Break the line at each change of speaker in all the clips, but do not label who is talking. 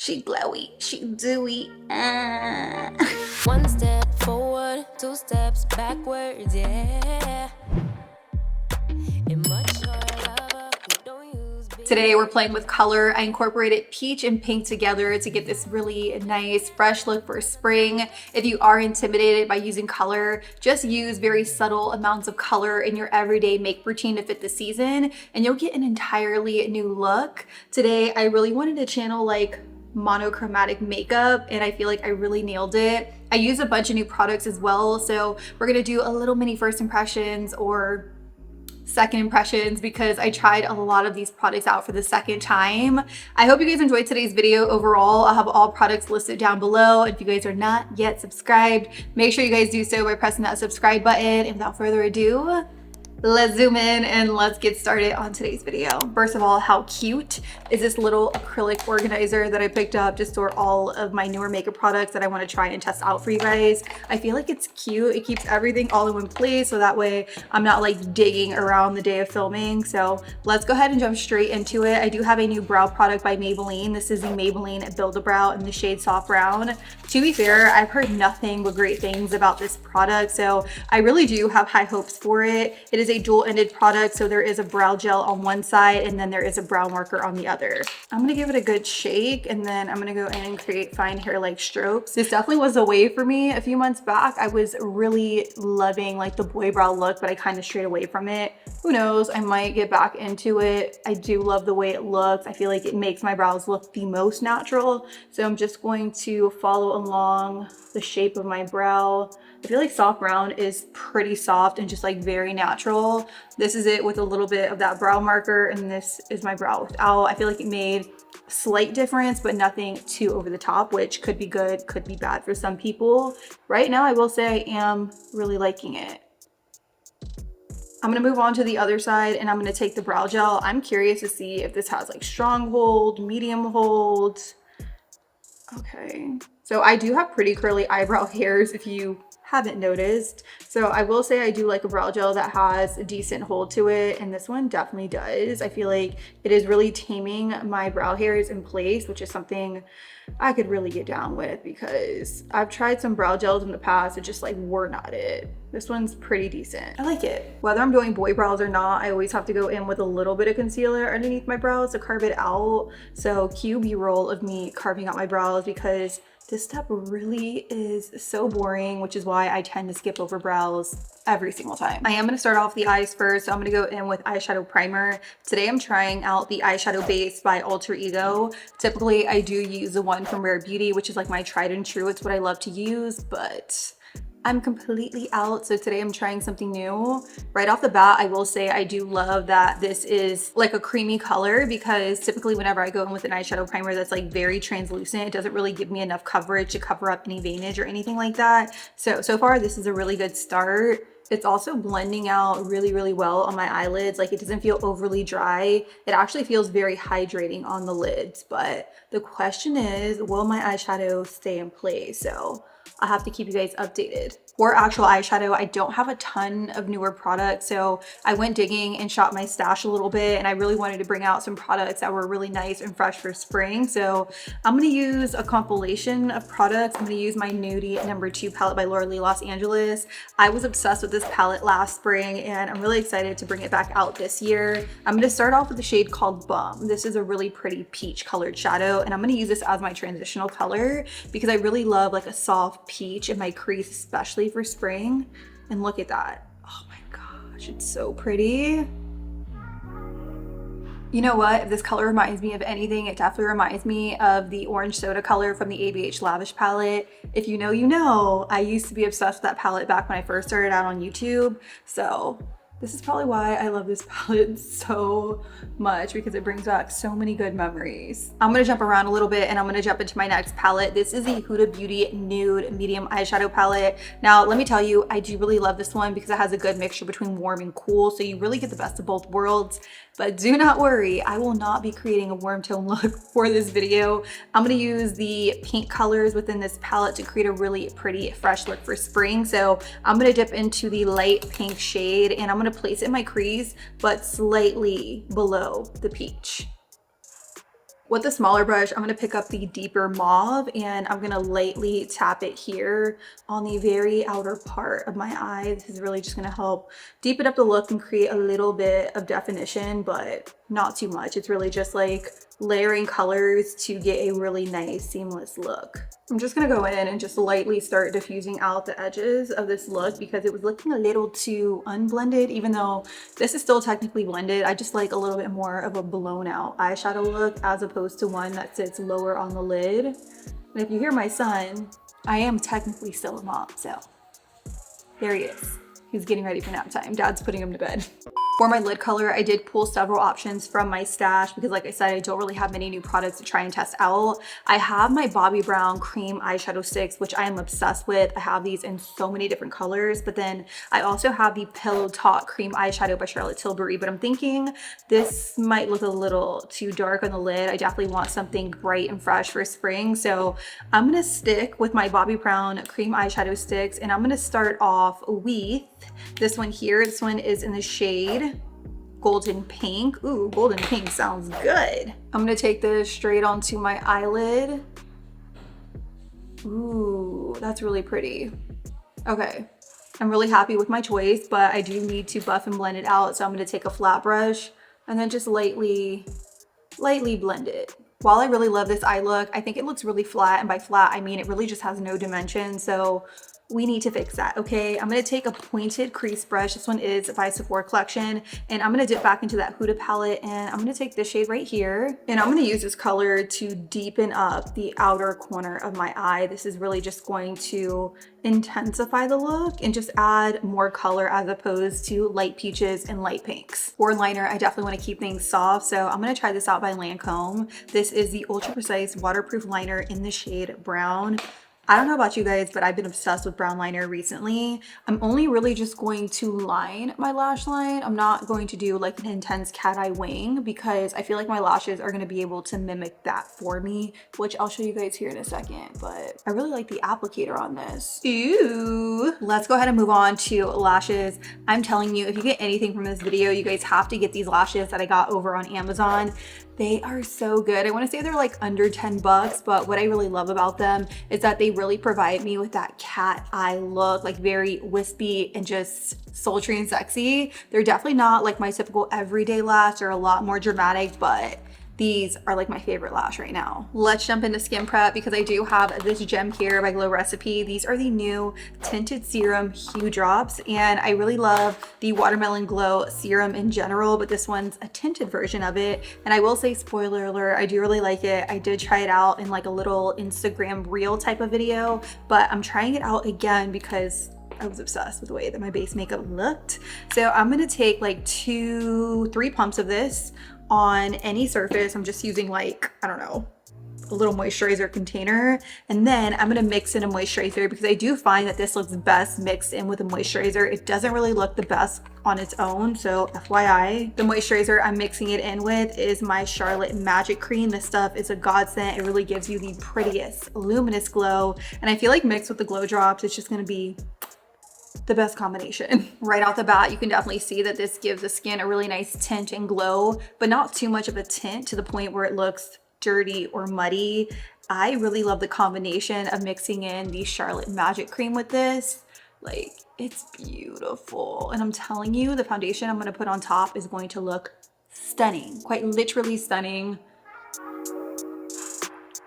She glowy, she dewy.
One step forward, two steps backwards, yeah.
Today we're playing with color. I incorporated peach and pink together to get this really nice fresh look for spring. If you are intimidated by using color, just use very subtle amounts of color in your everyday makeup routine to fit the season and you'll get an entirely new look. Today I really wanted to channel like monochromatic makeup and I feel like I really nailed it. I used a bunch of new products as well, so we're gonna do a little mini first impressions or second impressions because I tried a lot of these products out for the second time. I hope you guys enjoyed today's video. Overall, I'll have all products listed down below. If you guys are not yet subscribed, make sure you guys do so by pressing that subscribe button. And without further ado, let's zoom in and let's get started on today's video. First of all, how cute is this little acrylic organizer that I picked up to store all of my newer makeup products that I want to try and test out for you guys. I feel like it's cute. It keeps everything all in one place so that way I'm not like digging around the day of filming. So let's go ahead and jump straight into it. I do have a new brow product by Maybelline. This is the Maybelline Build-A-Brow in the shade Soft Brown. To be fair, I've heard nothing but great things about this product, so I really do have high hopes for it. It is a dual-ended product, so there is a brow gel on one side and then there is a brow marker on the other. I'm gonna give it a good shake and then I'm gonna go in and create fine hair-like strokes. This definitely was a wave for me a few months back. I was really loving like the boy brow look, but I kind of strayed away from it. Who knows, I might get back into it. I do love the way it looks. I feel like it makes my brows look the most natural, so I'm just going to follow along the shape of my brow. I feel like soft brown is pretty soft and just like very natural. This is it with a little bit of that brow marker, and this is my brow without. I feel like it made a slight difference, but nothing too over the top, which could be good, could be bad for some people. Right now, I will say I am really liking it. I'm gonna move on to the other side and I'm gonna take the brow gel. I'm curious to see if this has like strong hold, medium hold. Okay, so I do have pretty curly eyebrow hairs if you haven't noticed. So I will say I do like a brow gel that has a decent hold to it, and this one definitely does. I feel like it is really taming my brow hairs in place, which is something I could really get down with because I've tried some brow gels in the past that just like were not it. This one's pretty decent. I like it. Whether I'm doing boy brows or not, I always have to go in with a little bit of concealer underneath my brows to carve it out. So cue B-roll of me carving out my brows because this step really is so boring, which is why I tend to skip over brows every single time. I am going to start off the eyes first, so I'm going to go in with eyeshadow primer. Today I'm trying out the eyeshadow base by Alter Ego. Typically I do use the one from Rare Beauty, which is like my tried and true. It's what I love to use, but I'm completely out, so today I'm trying something new. Right off the bat, I will say I do love that this is like a creamy color because typically whenever I go in with an eyeshadow primer that's like very translucent, it doesn't really give me enough coverage to cover up any veinage or anything like that. So far this is a really good start. It's also blending out really, really well on my eyelids. Like it doesn't feel overly dry. It actually feels very hydrating on the lids, but the question is, will my eyeshadow stay in place? So I'll have to keep you guys updated. For actual eyeshadow, I don't have a ton of newer products, so I went digging and shot my stash a little bit, and I really wanted to bring out some products that were really nice and fresh for spring. So I'm gonna use a compilation of products. I'm gonna use my Nudie #2 palette by Laura Lee Los Angeles. I was obsessed with this palette last spring, and I'm really excited to bring it back out this year. I'm gonna start off with the shade called Bum. This is a really pretty peach colored shadow, and I'm gonna use this as my transitional color because I really love like a soft peach in my crease, especially for spring. And look at that. Oh my gosh, it's so pretty. You know what? If this color reminds me of anything, it definitely reminds me of the orange soda color from the ABH Lavish palette. If you know, you know. I used to be obsessed with that palette back when I first started out on YouTube. So this is probably why I love this palette so much, because it brings back so many good memories. I'm gonna jump around a little bit and I'm gonna jump into my next palette. This is the Huda Beauty Nude Medium Eyeshadow Palette. Now, let me tell you, I do really love this one because it has a good mixture between warm and cool, so you really get the best of both worlds. But do not worry, I will not be creating a warm tone look for this video. I'm gonna use the pink colors within this palette to create a really pretty fresh look for spring. So I'm gonna dip into the light pink shade and I'm gonna place it in my crease, but slightly below the peach. With the smaller brush, I'm gonna pick up the deeper mauve and I'm gonna lightly tap it here on the very outer part of my eye. This is really just gonna help deepen up the look and create a little bit of definition, but not too much. It's really just like layering colors to get a really nice seamless look. I'm just gonna go in and just lightly start diffusing out the edges of this look because it was looking a little too unblended, even though this is still technically blended. I just like a little bit more of a blown out eyeshadow look as opposed to one that sits lower on the lid. And if you hear my son, I am technically still a mom, so there he is. He's getting ready for nap time. Dad's putting him to bed. For my lid color, I did pull several options from my stash because like I said, I don't really have many new products to try and test out. I have my Bobbi Brown cream eyeshadow sticks, which I am obsessed with. I have these in so many different colors, but then I also have the Pillow Talk cream eyeshadow by Charlotte Tilbury, but I'm thinking this might look a little too dark on the lid. I definitely want something bright and fresh for spring. So I'm gonna stick with my Bobbi Brown cream eyeshadow sticks and I'm gonna start off with this one here. This one is in the shade Golden Pink. Ooh, Golden Pink sounds good. I'm gonna take this straight onto my eyelid. Ooh, that's really pretty. Okay, I'm really happy with my choice, but I do need to buff and blend it out. So I'm gonna take a flat brush and then just lightly blend it. While I really love this eye look, I think it looks really flat, and by flat, I mean it really just has no dimension. So we need to fix that, okay? I'm gonna take a pointed crease brush. This one is by Sephora Collection, and I'm gonna dip back into that Huda palette, and I'm gonna take this shade right here, and I'm gonna use this color to deepen up the outer corner of my eye. This is really just going to intensify the look and just add more color as opposed to light peaches and light pinks. For liner, I definitely wanna keep things soft, so I'm gonna try this out by Lancome. This is the Ultra Precise Waterproof Liner in the shade Brown. I don't know about you guys, but I've been obsessed with brown liner recently. I'm only really just going to line my lash line. I'm not going to do like an intense cat eye wing because I feel like my lashes are gonna be able to mimic that for me, which I'll show you guys here in a second, but I really like the applicator on this. Ooh, let's go ahead and move on to lashes. I'm telling you, if you get anything from this video, you guys have to get these lashes that I got over on Amazon. They are so good. I want to say they're like under 10 bucks, but what I really love about them is that they really provide me with that cat eye look, like very wispy and just sultry and sexy. They're definitely not like my typical everyday lash. They're a lot more dramatic, but these are like my favorite lash right now. Let's jump into skin prep because I do have this gem here by Glow Recipe. These are the new tinted serum Hue Drops, and I really love the Watermelon Glow serum in general, but this one's a tinted version of it. And I will say, spoiler alert, I do really like it. I did try it out in like a little Instagram reel type of video, but I'm trying it out again because I was obsessed with the way that my base makeup looked. So I'm gonna take like 2-3 pumps of this on any surface. I'm just using like, I don't know, a little moisturizer container, and then I'm gonna mix in a moisturizer because I do find that this looks best mixed in with a moisturizer. It doesn't really look the best on its own, so FYI. The moisturizer I'm mixing it in with is my Charlotte Magic Cream. This stuff is a godsend. It really gives you the prettiest luminous glow, and I feel like mixed with the Glow Drops, it's just gonna be the best combination. Right off the bat, you can definitely see that this gives the skin a really nice tint and glow, but not too much of a tint to the point where it looks dirty or muddy. I really love the combination of mixing in the Charlotte Magic Cream with this. Like, it's beautiful. And I'm telling you, the foundation I'm gonna put on top is going to look stunning, quite literally stunning.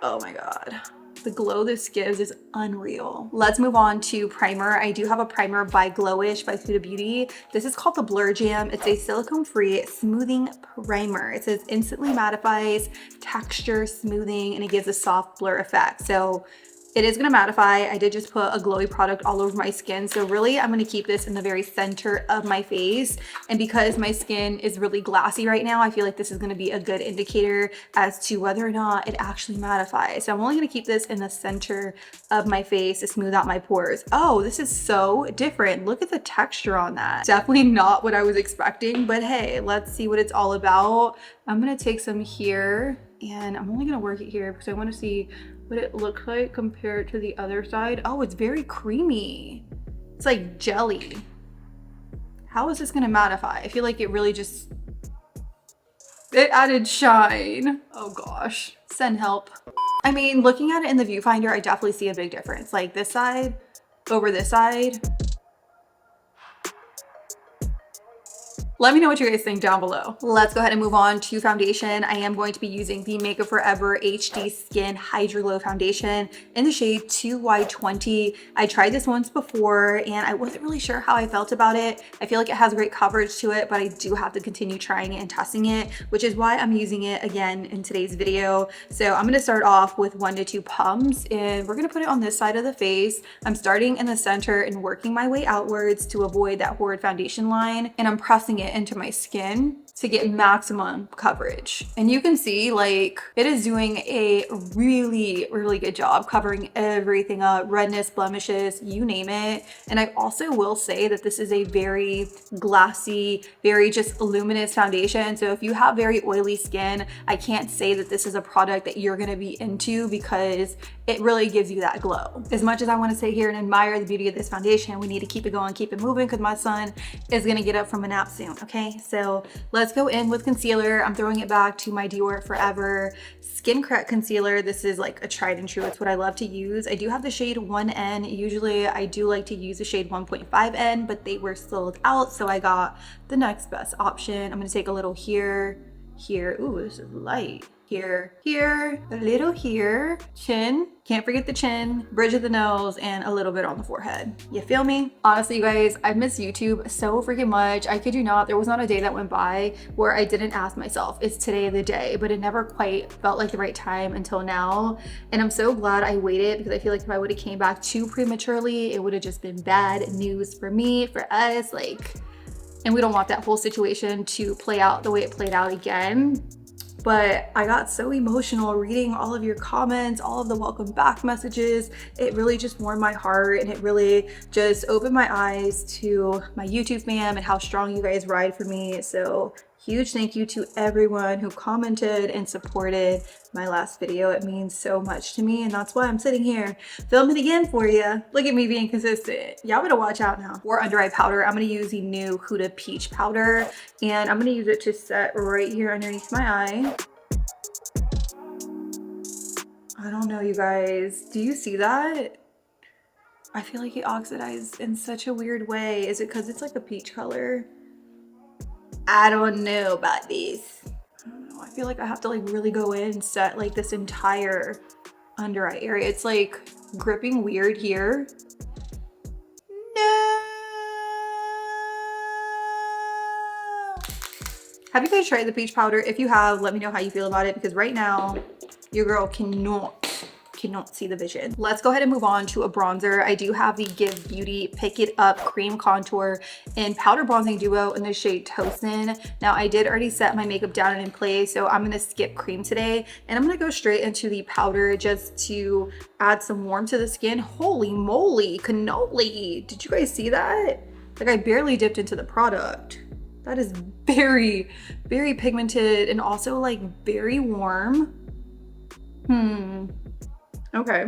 Oh my God. The glow this gives is unreal. Let's move on to primer. I do have a primer by Glowish by Huda Beauty. This is called the Blur Jam. It's a silicone-free smoothing primer. It says instantly mattifies, texture smoothing, and it gives a soft blur effect. So it is gonna mattify. I did just put a glowy product all over my skin. So really, I'm gonna keep this in the very center of my face. And because my skin is really glassy right now, I feel like this is gonna be a good indicator as to whether or not it actually mattifies. So I'm only gonna keep this in the center of my face to smooth out my pores. Oh, this is so different. Look at the texture on that. Definitely not what I was expecting, but hey, let's see what it's all about. I'm gonna take some here, and I'm only gonna work it here because I wanna see what it looks like compared to the other side. Oh, it's very creamy. It's like jelly. How is this gonna mattify? I feel like it really just It added shine. Oh gosh, send help. I mean, looking at it in the viewfinder, I definitely see a big difference. Like this side over this side. Let me know what you guys think down below. Let's go ahead and move on to foundation. I am going to be using the Makeup Forever HD Skin Hydro Glow Foundation in the shade 2Y20. I tried this once before and I wasn't really sure how I felt about it. I feel like it has great coverage to it, but I do have to continue trying it and testing it, which is why I'm using it again in today's video. So I'm gonna start off with 1 to 2 pumps and we're gonna put it on this side of the face. I'm starting in the center and working my way outwards to avoid that horrid foundation line, and I'm pressing it into my skin to get maximum coverage. And you can see like it is doing a really good job covering everything up, redness, blemishes, you name it. And I also will say that this is a very glassy, very just luminous foundation. So if you have very oily skin, I can't say that this is a product that you're gonna be into because it really gives you that glow. As much as I wanna sit here and admire the beauty of this foundation, we need to keep it going, keep it moving, because my son is gonna get up from a nap soon, okay? So let's go in with concealer. I'm throwing it back to my Dior Forever Skin Correct Concealer. This is like a tried and true. It's what I love to use. I do have the shade 1N. Usually I do like to use the shade 1.5N, but they were sold out, so I got the next best option. I'm gonna take a little here, here. Ooh, this is light. Here, here, a little here, chin, can't forget the chin, bridge of the nose, and a little bit on the forehead. You feel me? Honestly, you guys, I miss YouTube so freaking much. I kid you not, there was not a day that went by where I didn't ask myself, is today the day? But it never quite felt like the right time until now. And I'm so glad I waited, because I feel like if I would have came back too prematurely, it would have just been bad news for me, for us, like, and we don't want that whole situation to play out the way it played out again. But I got so emotional reading all of your comments, all of the welcome back messages. It really just warmed my heart, and it really just opened my eyes to my YouTube fam and how strong you guys ride for me. So huge thank you to everyone who commented and supported my last video. It means so much to me, and that's why I'm sitting here filming again for you. Look at me being consistent. Y'all better watch out now. For under eye powder, I'm gonna use the new Huda Peach powder, and I'm gonna use it to set right here underneath my eye. I don't know, you guys. Do you see that? I feel like it oxidized in such a weird way. Is it because it's like a peach color? I don't know about this. I don't know. I feel like I have to like really go in and set like this entire under eye area. It's like gripping weird here. No. Have you guys tried the peach powder? If you have, let me know how you feel about it, because right now your girl cannot see the vision. Let's go ahead and move on to a bronzer. I do have the Give Beauty Pick It Up Cream Contour and Powder Bronzing Duo in the shade Toastin. Now I did already set my makeup down and in place, so I'm gonna skip cream today, and I'm gonna go straight into the powder just to add some warmth to the skin. Holy moly, cannoli. Did you guys see that? Like I barely dipped into the product. That is very pigmented and also like very warm. Okay,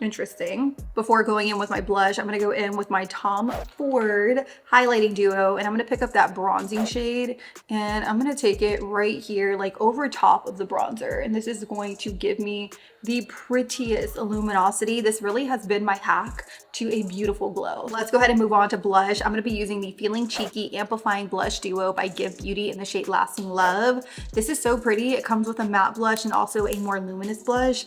interesting. Before going in with my blush, I'm gonna go in with my Tom Ford highlighting duo, and I'm gonna pick up that bronzing shade, and I'm gonna take it right here, like over top of the bronzer. And this is going to give me the prettiest luminosity. This really has been my hack to a beautiful glow. Let's go ahead and move on to blush. I'm gonna be using the Feeling Cheeky Amplifying Blush Duo by Give Beauty in the shade Lasting Love. This is so pretty. It comes with a matte blush and also a more luminous blush.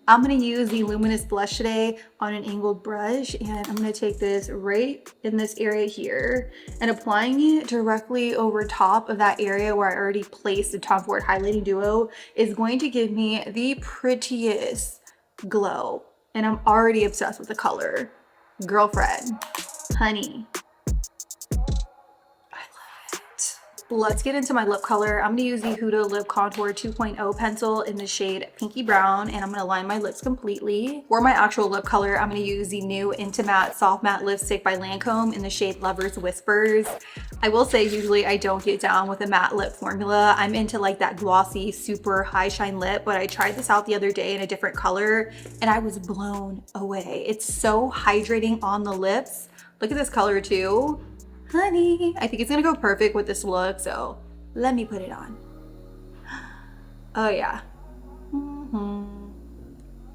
I'm gonna use the luminous blush today on an angled brush, and I'm gonna take this right in this area here and applying it directly over top of that area where I already placed the Tom Ford highlighting duo is going to give me the prettiest glow. And I'm already obsessed with the color. Girlfriend, honey. Let's get into my lip color. I'm gonna use the Huda Lip Contour 2.0 pencil in the shade Pinky Brown, and I'm gonna line my lips completely. For my actual lip color, I'm gonna use the new Intimatte Soft Matte Lipstick by Lancome in the shade Lover's Whispers. I will say usually I don't get down with a matte lip formula. I'm into like that glossy, super high shine lip, but I tried this out the other day in a different color and I was blown away. It's so hydrating on the lips. Look at this color too. Honey, I think it's gonna go perfect with this look, so let me put it on. Oh yeah.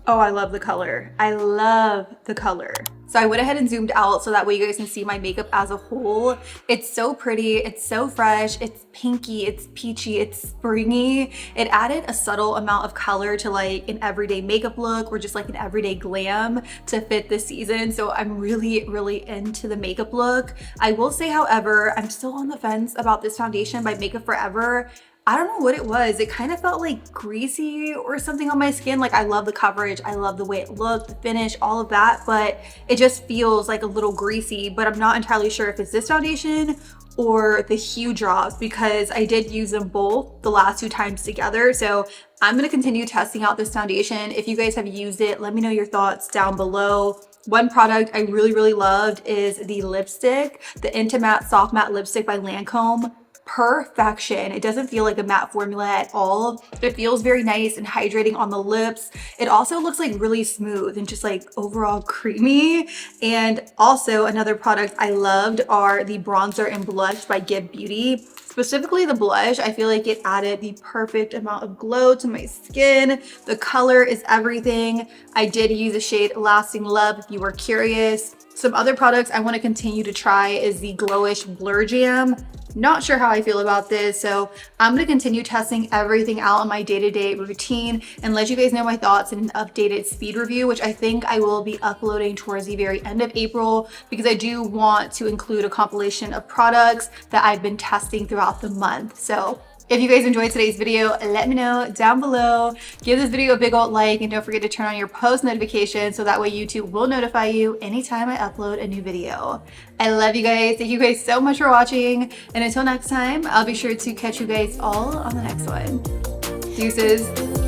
Oh, I love the color. I love the color. So I went ahead and zoomed out so that way you guys can see my makeup as a whole. It's so pretty, it's so fresh, it's pinky, it's peachy, it's springy. It added a subtle amount of color to like an everyday makeup look or just like an everyday glam to fit this season. So I'm really, really into the makeup look. I will say, however, I'm still on the fence about this foundation by Makeup Forever. I don't know what it was. It kind of felt like greasy or something on my skin. Like I love the coverage. I love the way it looked, the finish, all of that, but it just feels like a little greasy, but I'm not entirely sure if it's this foundation or the Hue drops because I did use them both the last 2 times together. So I'm going to continue testing out this foundation. If you guys have used it, let me know your thoughts down below. One product I really, really loved is the lipstick, the Intimatte Soft Matte Lipstick by Lancome. Perfection. It doesn't feel like a matte formula at all. It feels very nice and hydrating on the lips. It also looks like really smooth and just like overall creamy. And also another product I loved are the bronzer and blush by Give Beauty. Specifically the blush, I feel like it added the perfect amount of glow to my skin. The color is everything. I did use the shade Lasting Love if you were curious. Some other products I want to continue to try is the Glowish Blur Jam. Not sure how I feel about this, so I'm going to continue testing everything out in my day-to-day routine and let you guys know my thoughts in an updated speed review, which I think I will be uploading towards the very end of April because I do want to include a compilation of products that I've been testing throughout the month. So if you guys enjoyed today's video, let me know down below. Give this video a big old like and don't forget to turn on your post notifications so that way YouTube will notify you anytime I upload a new video. I love you guys. Thank you guys so much for watching. And until next time, I'll be sure to catch you guys all on the next one. Deuces.